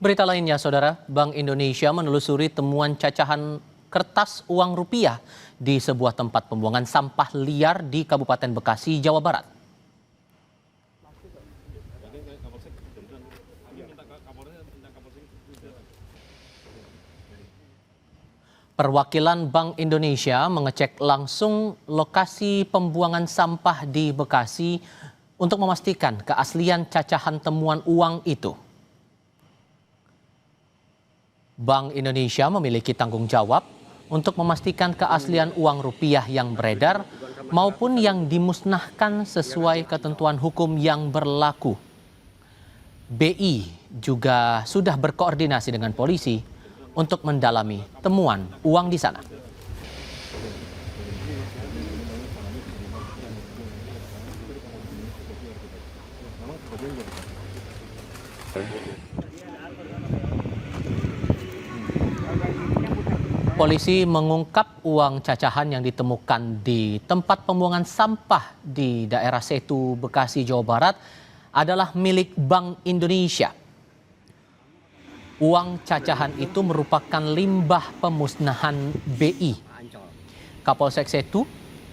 Berita lainnya, Saudara, Bank Indonesia menelusuri temuan cacahan kertas uang rupiah di sebuah tempat pembuangan sampah liar di Kabupaten Bekasi, Jawa Barat. Perwakilan Bank Indonesia mengecek langsung lokasi pembuangan sampah di Bekasi untuk memastikan keaslian cacahan temuan uang itu. Bank Indonesia memiliki tanggung jawab untuk memastikan keaslian uang rupiah yang beredar maupun yang dimusnahkan sesuai ketentuan hukum yang berlaku. BI juga sudah berkoordinasi dengan polisi untuk mendalami temuan uang di sana. Polisi mengungkap uang cacahan yang ditemukan di tempat pembuangan sampah di daerah Setu, Bekasi, Jawa Barat adalah milik Bank Indonesia. Uang cacahan itu merupakan limbah pemusnahan BI. Kapolsek Setu,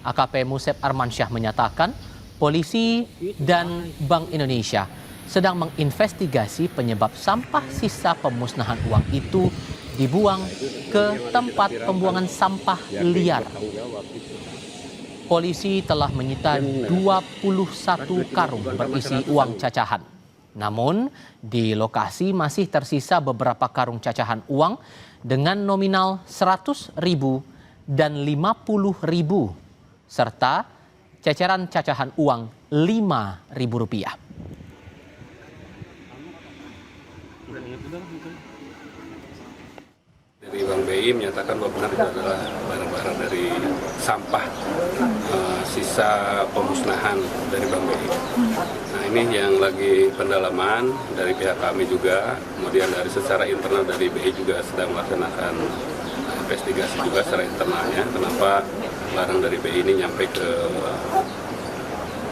AKP Musep Armansyah menyatakan polisi dan Bank Indonesia sedang menginvestigasi penyebab sampah sisa pemusnahan uang itu dibuang ke tempat pembuangan sampah liar. Polisi telah menyita 21 karung berisi uang cacahan. Namun, di lokasi masih tersisa beberapa karung cacahan uang dengan nominal 100.000 dan 50.000 serta ceceran cacahan uang Rp5.000. Dari Bank BI menyatakan bahwa benar itu adalah barang-barang dari sampah sisa pemusnahan dari Bank BI. Nah, ini yang lagi pendalaman dari pihak kami juga, kemudian dari secara internal dari BI juga sedang melaksanakan investigasi juga secara internalnya kenapa barang dari BI ini nyampe ke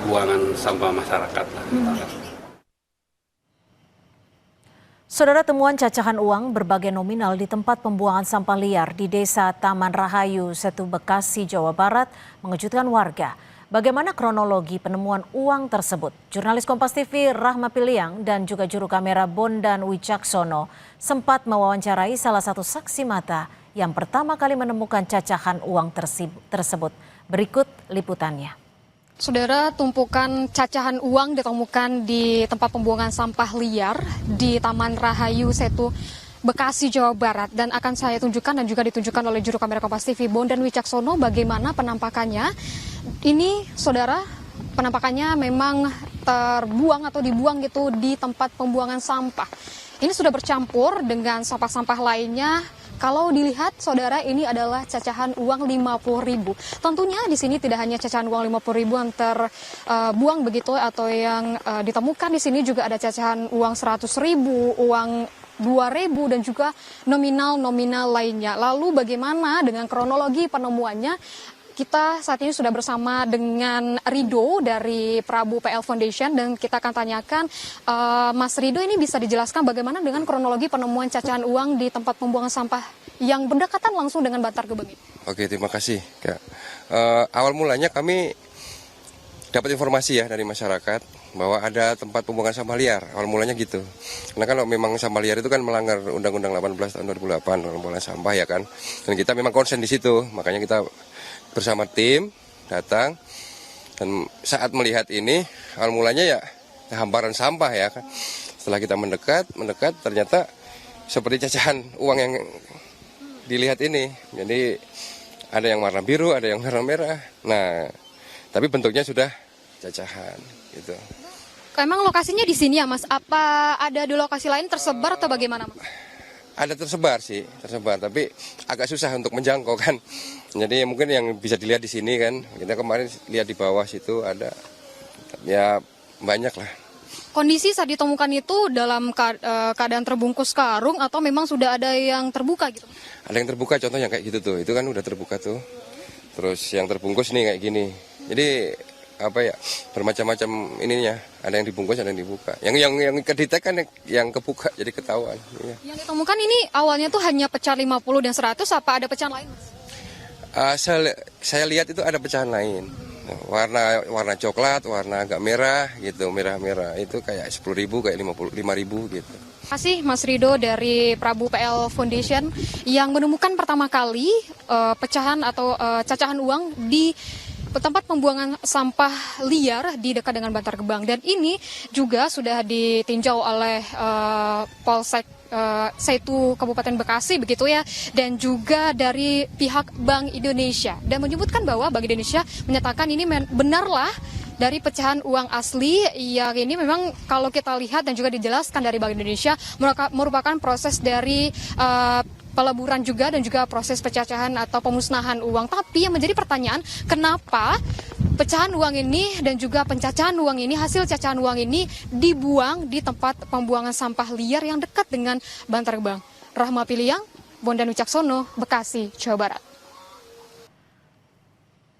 buangan sampah masyarakat. Saudara, temuan cacahan uang berbagai nominal di tempat pembuangan sampah liar di Desa Taman Rahayu, Setu, Bekasi, Jawa Barat mengejutkan warga. Bagaimana kronologi penemuan uang tersebut? Jurnalis Kompas TV Rahma Piliang dan juga juru kamera Bondan Wicaksono sempat mewawancarai salah satu saksi mata yang pertama kali menemukan cacahan uang tersebut. Berikut liputannya. Saudara, tumpukan cacahan uang ditemukan di tempat pembuangan sampah liar di Taman Rahayu, Setu, Bekasi, Jawa Barat. Dan akan saya tunjukkan dan juga ditunjukkan oleh juru kamera Kompas TV Bondan Wicaksono bagaimana penampakannya. Ini, saudara, penampakannya memang terbuang atau dibuang gitu di tempat pembuangan sampah. Ini sudah bercampur dengan sampah-sampah lainnya. Kalau dilihat, saudara, ini adalah cacahan uang 50.000. Tentunya di sini tidak hanya cacahan uang 50.000 yang terbuang begitu atau yang ditemukan di sini, juga ada cacahan uang 100.000, uang 2.000 dan juga nominal-nominal lainnya. Lalu bagaimana dengan kronologi penemuannya? Kita saat ini sudah bersama dengan Rido dari Prabu PL Foundation dan kita akan tanyakan, Mas Rido, ini bisa dijelaskan bagaimana dengan kronologi penemuan cacahan uang di tempat pembuangan sampah yang berdekatan langsung dengan Bantar Gebang ini? Oke, terima kasih, Kak. Awal mulanya kami dapat informasi ya dari masyarakat bahwa ada tempat pembuangan sampah liar. Awal mulanya gitu. Karena kan memang sampah liar itu kan melanggar Undang-Undang 18 tahun 2008 pembuangan sampah ya kan. Dan kita memang konsen di situ, makanya kita bersama tim datang dan saat melihat ini awal mulanya ya hamparan sampah ya kan. Setelah kita mendekat ternyata seperti cacahan uang yang dilihat ini. Jadi ada yang warna biru, ada yang warna merah. Nah, tapi bentuknya sudah cacahan gitu. Emang lokasinya di sini ya, Mas? Apa ada di lokasi lain tersebar atau bagaimana, Mas? Ada tersebar, tapi agak susah untuk menjangkau kan. Jadi mungkin yang bisa dilihat di sini kan, kita kemarin lihat di bawah situ ada, ya banyak lah. Kondisi saat ditemukan itu dalam keadaan terbungkus karung atau memang sudah ada yang terbuka gitu? Ada yang terbuka, contohnya kayak gitu tuh, itu kan udah terbuka tuh. Terus yang terbungkus nih kayak gini. Jadi bermacam-macam ininya, ada yang dibungkus, ada yang dibuka. Yang kedetek kan yang kebuka jadi ketahuan. Iya. Yang ditemukan ini awalnya tuh hanya pecahan 50 dan 100, apa ada pecahan lain, Mas? Saya lihat itu ada pecahan lain. Warna coklat, warna agak merah gitu, merah-merah. Itu kayak 10.000, kayak 55.000 gitu. Terima kasih Mas Rido dari Prabu PL Foundation yang menemukan pertama kali pecahan atau cacahan uang di tempat pembuangan sampah liar di dekat dengan Bantar Gebang. Dan ini juga sudah ditinjau oleh Polsek Setu Kabupaten Bekasi begitu ya, dan juga dari pihak Bank Indonesia, dan menyebutkan bahwa Bank Indonesia menyatakan ini benarlah dari pecahan uang asli yang ini memang kalau kita lihat dan juga dijelaskan dari Bank Indonesia merupakan proses dari peleburan juga dan juga proses pecacahan atau pemusnahan uang. Tapi yang menjadi pertanyaan, kenapa pecahan uang ini dan juga pencacahan uang ini, hasil cacahan uang ini dibuang di tempat pembuangan sampah liar yang dekat dengan Bantar Gebang? Rahma Piliang, Bondan Wicaksono, Bekasi, Jawa Barat.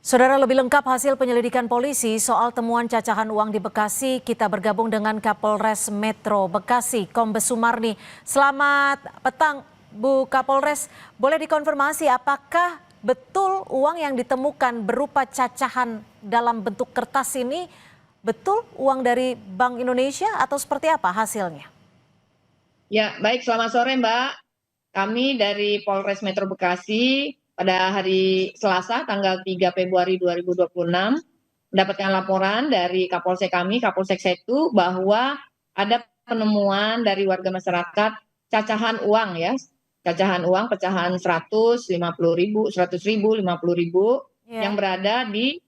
Saudara, lebih lengkap hasil penyelidikan polisi soal temuan cacahan uang di Bekasi, kita bergabung dengan Kapolres Metro Bekasi, Kombes Sumarni. Selamat petang, Bu Kapolres. Boleh dikonfirmasi apakah betul uang yang ditemukan berupa cacahan dalam bentuk kertas ini betul uang dari Bank Indonesia atau seperti apa hasilnya? Ya, baik, selamat sore Mbak. Kami dari Polres Metro Bekasi pada hari Selasa tanggal 3 Februari 2026 mendapatkan laporan dari Kapolsek kami, Kapolsek Setu, bahwa ada penemuan dari warga masyarakat cacahan uang ya. Cacahan uang pecahan 100, 50.000, 100.000, 50.000 yang berada di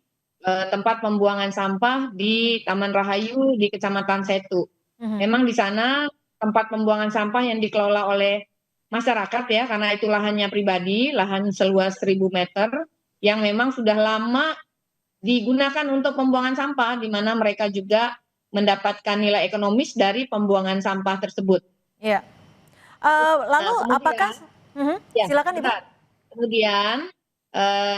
tempat pembuangan sampah di Taman Rahayu di Kecamatan Setu. Memang di sana tempat pembuangan sampah yang dikelola oleh masyarakat ya, karena itu lahannya pribadi, lahan seluas 1.000 meter yang memang sudah lama digunakan untuk pembuangan sampah, di mana mereka juga mendapatkan nilai ekonomis dari pembuangan sampah tersebut. Ya. Lalu kemudian, apakah silakan Ibu. Kemudian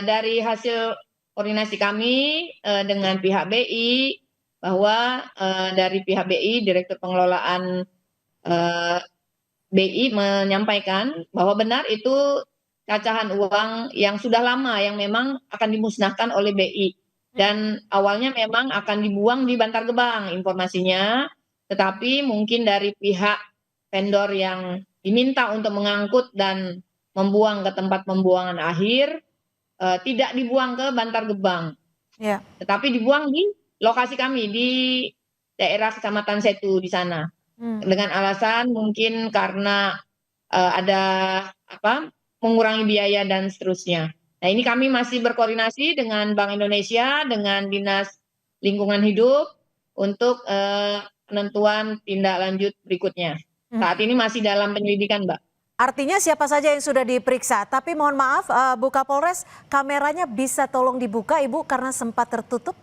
dari hasil koordinasi kami dengan pihak BI, bahwa dari pihak BI, Direktur Pengelolaan BI menyampaikan bahwa benar itu cacahan uang yang sudah lama yang memang akan dimusnahkan oleh BI, dan awalnya memang akan dibuang di Bantar Gebang informasinya, tetapi mungkin dari pihak vendor yang diminta untuk mengangkut dan membuang ke tempat pembuangan akhir tidak dibuang ke Bantar Gebang, tetapi dibuang di lokasi kami di daerah Kecamatan Setu di sana, dengan alasan mungkin karena ada mengurangi biaya dan seterusnya. Nah, ini kami masih berkoordinasi dengan Bank Indonesia, dengan Dinas Lingkungan Hidup untuk penentuan tindak lanjut berikutnya. Saat ini masih dalam penyelidikan, Mbak. Artinya siapa saja yang sudah diperiksa, tapi mohon maaf Bu Kapolres, kameranya bisa tolong dibuka Ibu karena sempat tertutup?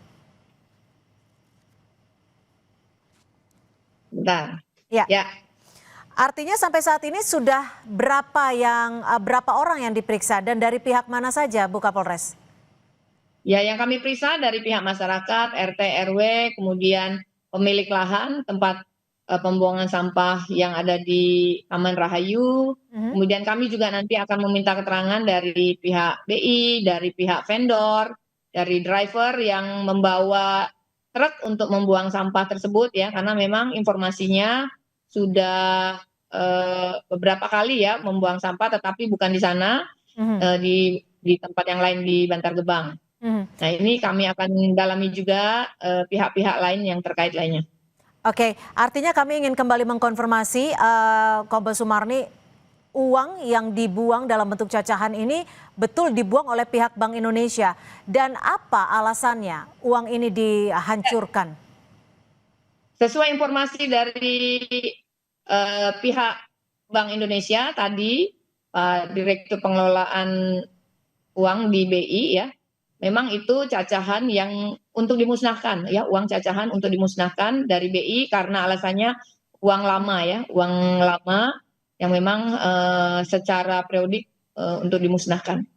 Bentar. Ya. Artinya sampai saat ini sudah berapa orang yang diperiksa dan dari pihak mana saja Bu Kapolres? Ya, yang kami periksa dari pihak masyarakat, RT, RW, kemudian pemilik lahan tempat pembuangan sampah yang ada di Taman Rahayu. Kemudian kami juga nanti akan meminta keterangan dari pihak BI, dari pihak vendor, dari driver yang membawa truk untuk membuang sampah tersebut ya, karena memang informasinya sudah beberapa kali ya membuang sampah, tetapi bukan di sana, di tempat yang lain di Bantar Gebang. Nah, ini kami akan dalami juga pihak-pihak lain yang terkait lainnya. Oke, artinya kami ingin kembali mengkonfirmasi Kombes Sumarni, uang yang dibuang dalam bentuk cacahan ini betul dibuang oleh pihak Bank Indonesia, dan apa alasannya uang ini dihancurkan? Sesuai informasi dari pihak Bank Indonesia tadi, Pak Direktur Pengelolaan Uang di BI ya, memang itu cacahan yang untuk dimusnahkan ya, uang cacahan untuk dimusnahkan dari BI karena alasannya uang lama ya, uang lama yang memang secara periodik untuk dimusnahkan.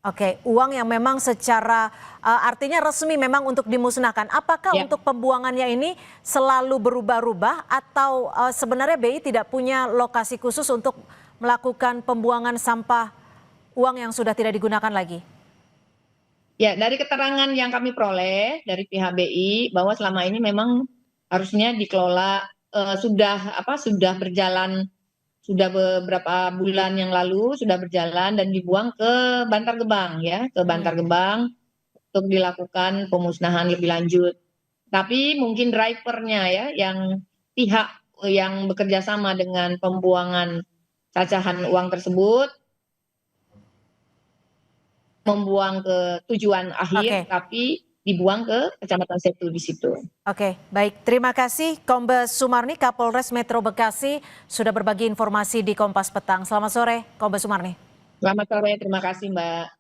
Oke, uang yang memang secara artinya resmi memang untuk dimusnahkan. Apakah Ya. untuk pembuangannya ini selalu berubah-ubah atau sebenarnya BI tidak punya lokasi khusus untuk melakukan pembuangan sampah uang yang sudah tidak digunakan lagi? Ya, dari keterangan yang kami peroleh dari pihak BI bahwa selama ini memang harusnya dikelola sudah berjalan, sudah beberapa bulan yang lalu sudah berjalan dan dibuang ke Bantar Gebang ya, ke Bantar Gebang untuk dilakukan pemusnahan lebih lanjut. Tapi mungkin drivernya ya, yang pihak yang bekerja sama dengan pembuangan cacahan uang tersebut membuang ke tujuan akhir, Oke. tapi dibuang ke Kecamatan Setu di situ. Oke, baik. Terima kasih Kombes Sumarni, Kapolres Metro Bekasi, sudah berbagi informasi di Kompas Petang. Selamat sore, Kombes Sumarni. Selamat sore, terima kasih Mbak.